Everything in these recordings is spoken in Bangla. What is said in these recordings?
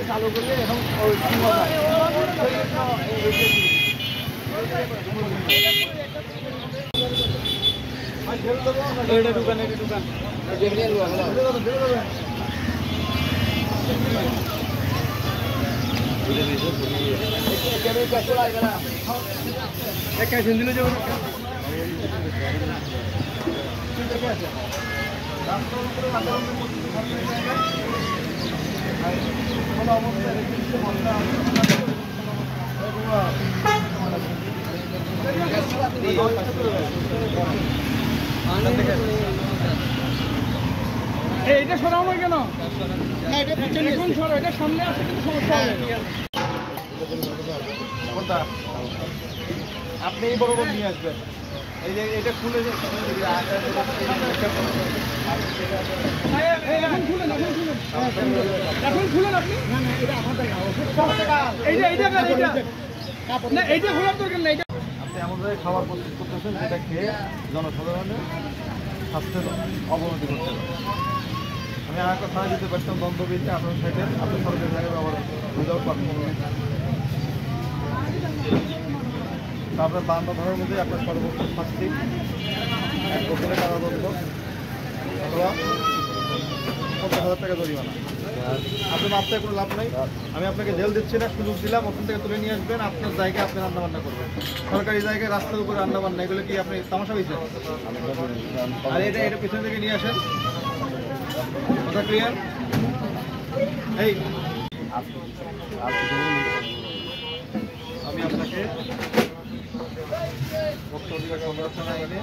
চালু করলে এখন দোকান এইটা সরাও না কেন? এখন সরাও, এটা সামনে আসে কিন্তু সমস্যা হবে। আপনি এই বড় নিয়ে আসবেন। এই যে এটা খুলে এখন খুলেন আপনি। এইটা খোলার দরকার নেই। আপনি আমাদের খাবার প্রস্তুত করতেছেন, যেটা খেয়ে জনসাধারণের স্বাস্থ্যের অবনতি করতে হবে। আমি আর একটা থানা দিতে পারতাম দ্বন্দ্ববিদকে আপনার সাইডে আপনি সরকারি জায়গায় আবার উইদাউট পারফরমেন্স। আপনার বান্ধব ধরার মধ্যে আপনার সর্বোচ্চ শাস্তি 1 বছরের কারাদণ্ড অথবা 50,000 টাকা জরিমানা। আপনি মাপতে কোনো লাভ নাই। আমি আপনাকে জেল দিচ্ছি না, সুযোগ দিলাম। ওখান থেকে তুলে নিয়ে আসবেন, আপনার জায়গায় আপনি রান্নাবান্না করবেন। সরকারি জায়গায় রাস্তার উপরে রান্নাবান্না, এগুলো কি আপনি তামাশা হয়েছে? আর এটা পিছন থেকে নিয়ে আসেন। কথা ক্লিয়ার? এই আমি আপনাকে ভোক্তা অধিকার সংরক্ষণ আইনে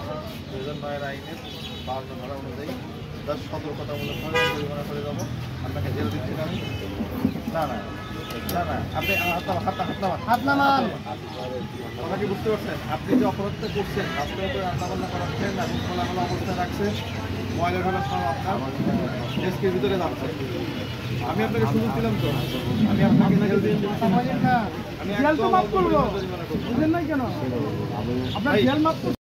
2009 আইনে 52 ধারা অনুযায়ী সতর্কতামূলকভাবে জরিমানা করে দেবো। আপনাকে জেল দিচ্ছি না আমি। না না না না, আপনি হাত নামান। কথা কি বুঝতে পারছেন? আপনি যে অপরাধটা করছেন, রাস্তার উপরে রান্নাবান্না করাচ্ছেন, এখন খোলামেলা অবস্থায় রাখছেন, ময়লা ঢালার সময় আপনার ডেস্কের ভিতরে যাচ্ছে। আমি আপনাকে সুযোগ দিলাম তো, আমি আপনাকে জেল দিয়ে আমি একদম মাফ করবো। বুঝলেন না কেন? আপনার জেল মাফ করবো।